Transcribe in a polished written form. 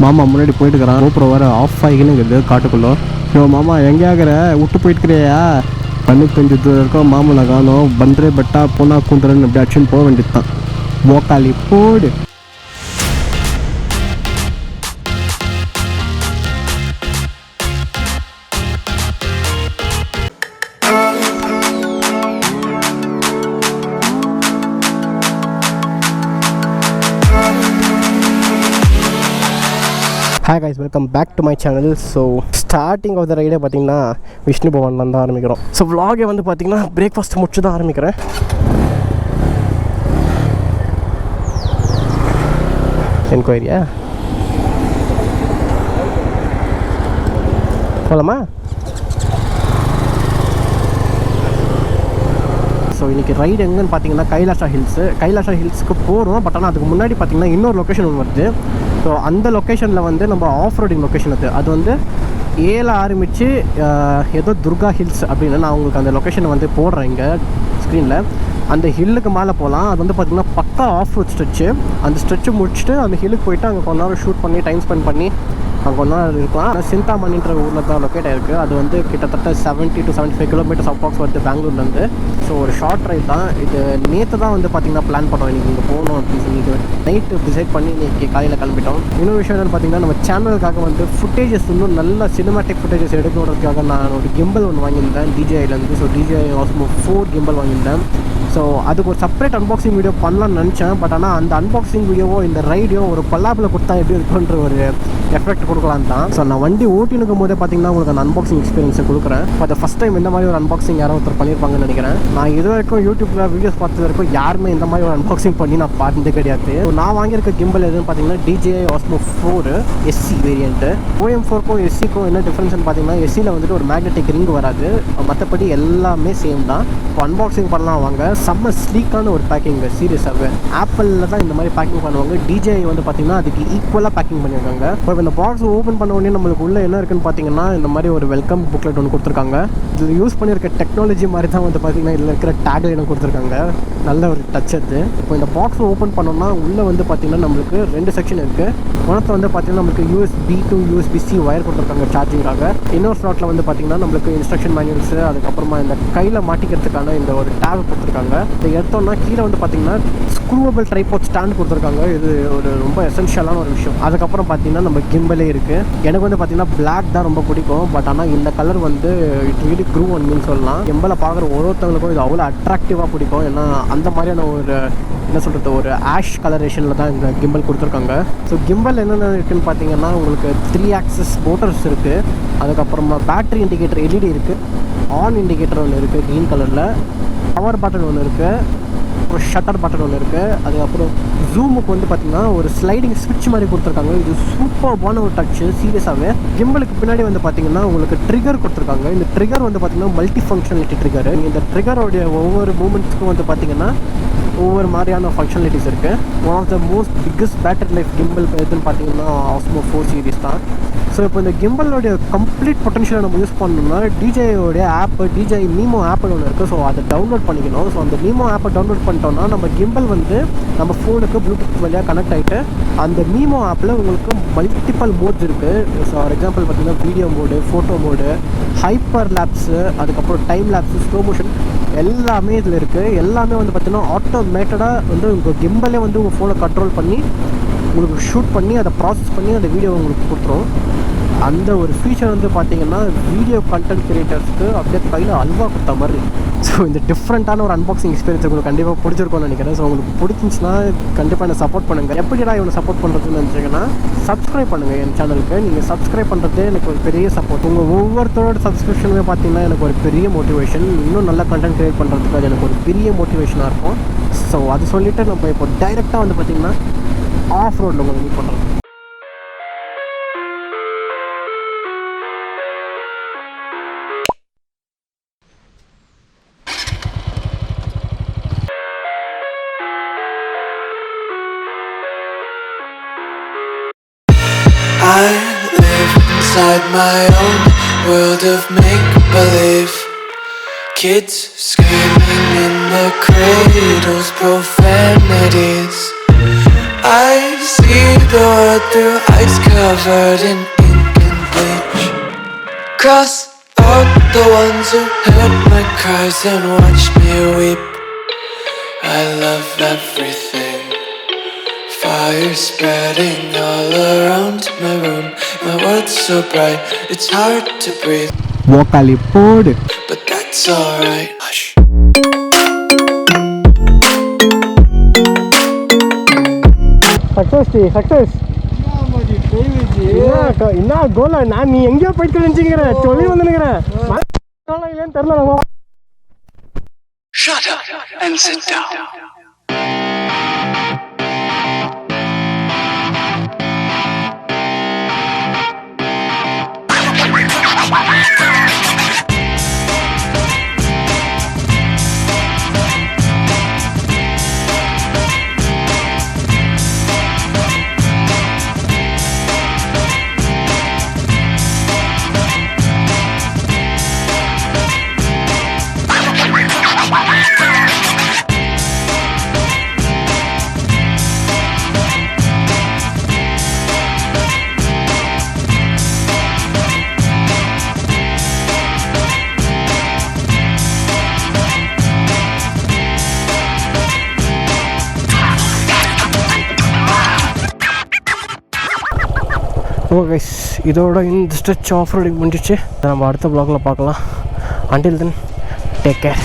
மாமா முன்னாடி போயிட்டு இருக்கிறான். கோபுரம் வர ஆஃப் ஆகின்னு இருக்குது காட்டுக்குள்ளே. யோ மாமா எங்கே ஆகிற விட்டு போயிட்டுக்கிறியா? பண்ணி பெஞ்சது இருக்கோம் மாமூலை காணும். பண்றே பட்டா பொண்ணா கூந்துறன்னு அப்படி அடிச்சுன்னு போக வேண்டியது தான். மோக்காளி போடு. Hi guys, welcome back to my channel. So starting of the ride பார்த்தீங்கன்னா விஷ்ணு பவன்லேருந்து தான் ஆரம்பிக்கிறோம். ஸோ vlog வந்து பார்த்தீங்கன்னா பிரேக்ஃபாஸ்ட் முடிச்சு தான் ஆரம்பிக்கிறேன். என்கொயரியா போகலாமா? ஸோ இன்றைக்கி ரைடு எங்கன்னு பார்த்தீங்கன்னா கைலாசா ஹில்ஸுக்கு போகிறோம். பட் ஆனால் அதுக்கு முன்னாடி பார்த்தீங்கன்னா இன்னொரு லொக்கேஷன் ஒன்று வருது. ஸோ அந்த லொக்கேஷனில் வந்து நம்ம ஆஃப் ரோடிங் லொக்கேஷன் அது வந்து ஏல ஆரம்பித்து ஏதோ துர்கா ஹில்ஸ் அப்படின்னு நான் உங்களுக்கு அந்த லொக்கேஷனை வந்து போடுறேன் இங்கே ஸ்க்ரீனில். அந்த ஹில்லுக்கு மேலே போகலாம். அது வந்து பார்த்திங்கன்னா பக்கா ஆஃப் ரோட் ஸ்ட்ரெச்சு. அந்த ஸ்ட்ரெச்சு முடிச்சுட்டு அந்த ஹில்லுக்கு போய்ட்டு அங்கே கொஞ்ச நேரம் ஷூட் பண்ணி டைம் ஸ்பெண்ட் பண்ணி அங்கே கொஞ்ச நேரம் இருக்கலாம். ஆனால் சிந்தாமணின்ற ஊரில் தான் லொக்கேட் ஆகிருக்கு. அது வந்து கிட்டத்தட்ட 70 to 75 கிலோமீட்டர்ஸ் அப்ராக்ஸ் வருது பெங்களூர்லேருந்து. ஸோ ஒரு ஷார்ட் ரைட் தான் இது. நேற்று தான் வந்து பார்த்திங்கன்னா பிளான் பண்ணோம் இன்றைக்கி இங்கே போகணும் அப்படின்னு சொல்லிட்டு நைட்டு டிசைட் பண்ணி இன்றைக்கி காலையில் கிளம்பிட்டோம். இன்னொரு விஷயம் என்னென்னு பார்த்திங்கன்னா நம்ம சேனலுக்காக வந்து ஃபுட்டேஜஸ் இன்னும் நல்ல சினிமாட்டிக் ஃபுட்டேஜஸ் எடுக்கணுன்றதுக்காக நான் ஒரு கிம்பல் ஒன்று வாங்கியிருந்தேன் DJIலேருந்து. ஸோ DJI Osmo 4 கிம்பல் வாங்கியிருந்தேன். ஸோ அதுக்கு ஒரு செப்பரேட் அன்பாக்சிங் வீடியோ பண்ணலான்னு நினச்சேன். பட் ஆனால் அந்த அன்பாக்சிங் வீடியோவோ இந்த ரைடியோ ஒரு கொலாபில் கொடுத்தா எப்படி இருக்குன்ற ஒரு எஃபெக்ட் கொடுக்கலாம் தான். ஸோ நான் வண்டி ஓட்டினுக்கும் போதே பார்த்தீங்கன்னா உங்களுக்கு அந்த அன்பாக்சிங் எக்ஸ்பீரியன்ஸை கொடுக்குறேன். இப்போ ஃபஸ்ட் டைம் இந்த மாதிரி ஒரு அன்பாக்சிங் யாரோ ஒருத்தர் பண்ணியிருப்பாங்கன்னு நினைக்கிறேன். நான் இது வரைக்கும் யூடியூப்பில் வீடியோஸ் பார்த்தது வரைக்கும் யாருமே இந்த மாதிரி ஒரு அன்பாக்சிங் பண்ணி நான் பார்த்தது கிடையாது. நான் வாங்கியிருக்க கிம்பல் எதுன்னு பார்த்தீங்கன்னா DJI Osmo 4 SC வேரியண்ட்டு. OM4க்கும் SCக்கும் என்ன டிஃப்ரென்ஸ்னு பார்த்தீங்கன்னா SCயில் வந்துட்டு ஒரு மேக்னெட்டிக் ரிங் வராது. மற்றபடி எல்லாமே சேம் தான். இப்போ அன்பாக்சிங் பண்ணலாம் வாங்க. செம்ம ஸ்லீக்கான ஒரு பேக்கிங் சீரியஸாகவே. ஆப்பிளில் தான் இந்த மாதிரி பேக்கிங் பண்ணுவாங்க. DJI வந்து பார்த்தீங்கன்னா அதுக்கு ஈக்குவலாக பேக்கிங் பண்ணியிருக்காங்க. இப்போ இந்த பாக்ஸ் ஓப்பன் பண்ண உடனே நம்மளுக்கு உள்ளே என்ன இருக்குன்னு பார்த்தீங்கன்னா இந்த மாதிரி ஒரு வெல்கம் புக்லெட் ஒன்று கொடுத்துருக்காங்க. இதில் யூஸ் பண்ணியிருக்க டெக்னாலஜி மாதிரி தான் வந்து பார்த்தீங்கன்னா இதில் இருக்கிற டேக்லைனும் கொடுத்துருக்காங்க. நல்ல ஒரு டச் அது. இப்போ இந்த பாக்ஸ் ஓப்பன் பண்ணோம்னா உள்ளே வந்து பார்த்தீங்கன்னா நம்மளுக்கு 2 செக்ஷன் இருக்குது. ஒன்றத்தில் வந்து பார்த்தீங்கன்னா நம்மளுக்கு USB to USB-C வயர் கொடுத்துருக்காங்க சார்ஜிங்காக. இன்னொரு ஸ்லாட்டில் வந்து பார்த்தீங்கன்னா நம்மளுக்கு இன்ஸ்ட்ரக்ஷன் மேனுவல்ஸு, அதுக்கப்புறமா இந்த கையில் மாட்டிக்கிறதுக்கான இந்த ஒரு டேப் கொடுத்துருக்காங்க. இதை எடுத்தோம்னா கீழே வந்து பார்த்தீங்கன்னா ஸ்க்ரூவபிள் ட்ரைபாட் ஸ்டாண்ட் கொடுத்துருக்காங்க. இது ஒரு ரொம்ப எசென்ஷியலான ஒரு விஷயம். அதுக்கப்புறம் பார்த்தீங்கன்னா நம்ம கிம்பலே இருக்குது. எனக்கு வந்து பார்த்தீங்கன்னா பிளாக் தான் ரொம்ப பிடிக்கும். பட் ஆனால் இந்த கலர் வந்து இட் ரியலி க்ரூ ஒன்னு சொல்லலாம். கிம்பலை பார்க்குற ஒருத்தவங்களுக்கும் இது அவ்வளோ அட்ராக்டிவாக பிடிக்கும். ஏன்னா அந்த மாதிரியான ஒரு என்ன சொல்கிறது ஒரு ஆஷ் கலரேஷனில் தான் இந்த கிம்பல் கொடுத்துருக்காங்க. ஸோ கிம்பல் என்னென்ன இருக்குதுன்னு பார்த்தீங்கன்னா உங்களுக்கு 3 ஆக்சஸ் மோட்டர்ஸ் இருக்குது. அதுக்கப்புறமா பேட்ரி இண்டிகேட்டர் LED இருக்குது. ஆன் இண்டிகேட்டர் ஒன்று இருக்குது க்ரீன் கலரில். பவர் பட்டன் ஒன்று இருக்குது. அப்புறம் ஷட்டர் பட்டன் ஒன்று இருக்குது. அதுக்கப்புறம் ஜூமுக்கு வந்து பார்த்திங்கன்னா ஒரு ஸ்லைடிங் ஸ்விட்ச் மாதிரி கொடுத்துருக்காங்க. இது சூப்பர்பான ஒரு டச்சு சீரியஸாகவே. கிம்பலுக்கு பின்னாடி வந்து பார்த்திங்கன்னா உங்களுக்கு ட்ரிகர் கொடுத்துருக்காங்க. இந்த ட்ரிகர் வந்து பார்த்திங்கன்னா மல்டி ஃபங்க்ஷனாலிட்டி ட்ரிகர். இந்த ட்ரிகரோடைய ஒவ்வொரு மூமெண்ட்ஸ்க்கும் வந்து பார்த்திங்கன்னா ஒவ்வொரு மாதிரியான ஃபங்க்ஷனாலிட்டிஸ் இருக்குது. One of the most biggest battery life gimbal எதுன்னு பார்த்தீங்கன்னா Osmo 4 சீரிஸ் தான். ஸோ இப்போ இந்த கிம்பலோடைய கம்ப்ளீட் பொட்டன்ஷியலை நம்ம யூஸ் பண்ணணும்னா DJIயோடைய ஆப்பு DJI Mimo ஆப்பில் ஒன்று இருக்குது. ஸோ அதை டவுன்லோட் பண்ணிக்கணும். ஸோ அந்த Mimo ஆப்பை டவுன்லோட் பண்ணிட்டோம்னா நம்ம கிம்பல் வந்து நம்ம ஃபோனுக்கு ப்ளூடூத் வழியாக கனெக்ட் ஆகிட்டு அந்த Mimo ஆப்பில் உங்களுக்கு மல்டிபிள் மோட்ஸ் இருக்குது. ஸோ ஃபார் எக்ஸாம்பிள் பார்த்தீங்கன்னா video mode, photo mode, hyper lapse, அதுக்கப்புறம் டைம் லேப்ஸு, ஸ்லோ மோஷன் எல்லாமே இதில் இருக்குது. எல்லாமே வந்து பார்த்திங்கன்னா ஆட்டோமேட்டடாக வந்து உங்கள் கிம்பலே வந்து உங்கள் ஃபோனை கண்ட்ரோல் பண்ணி உங்களுக்கு ஷூட் பண்ணி அதை ப்ராசஸ் பண்ணி அந்த வீடியோ உங்களுக்கு கொடுத்துரும். அந்த ஒரு ஃபீச்சர் வந்து பார்த்திங்கன்னா வீடியோ கண்டென்ட் கிரியேட்டர்ஸ்க்கு அப்படியே கையில் அல்வா கொடுத்த மாதிரி. ஸோ இந்த டிஃப்ரெண்ட்டான ஒரு அன்பாக்சிங் எக்ஸ்பீரியன்ஸ் உங்களுக்கு கண்டிப்பாக பிடிச்சிருக்கும்னு நினைக்கிறேன். ஸோ உங்களுக்கு பிடிச்சிருந்துச்சுன்னா கண்டிப்பாக என்னை சப்போர்ட் பண்ணுங்கள். எப்படிடா இவனை சப்போர்ட் பண்ணுறதுன்னு நினச்சிங்கன்னா சப்ஸ்கிரைப் பண்ணுங்கள் என் சேனலுக்கு. நீங்கள் சப்ஸ்கிரைப் பண்ணுறது எனக்கு ஒரு பெரிய சப்போர்ட். உங்கள் ஒவ்வொருத்தரோட சப்ஸ்கிரிப்ஷனுமே பார்த்தீங்கன்னா எனக்கு ஒரு பெரிய மோட்டிவேஷன். இன்னும் நல்ல கண்டென்ட் கிரியேட் பண்ணுறதுக்கு அது எனக்கு ஒரு பெரிய மோட்டிவேஷனாக இருக்கும். ஸோ அது சொல்லிவிட்டு நம்ம இப்போ டைரெக்டாக வந்து பார்த்திங்கன்னா ஆஃப் ரோடில் உங்களை மீட் பண்ணுறோம். I live inside my own world of make-believe. Kids screaming in the cradles, profanities. I see the rode through ice covered in ink and bleach. Cross out the ones who heard my cries and watched me weep. I love everything. Fire spreading all around my room. My world's so bright, it's hard to breathe. Vocally poured. But that's alright. Hush. Success. என்ன Cola நான் நீ எங்கேயோ போயிட்டு நினைச்சுக்கிற சொல்லி வந்துனுங்கிறேன். இல்லைன்னு தெரியல. Shut up and sit down. Okay guys, இதோட இந்த ஸ்ட்ரெச் ஆஃப் ரோடிங் முடிஞ்சிச்சு. நம்ம அடுத்த ப்ளாகில் பார்க்கலாம். Until then take care.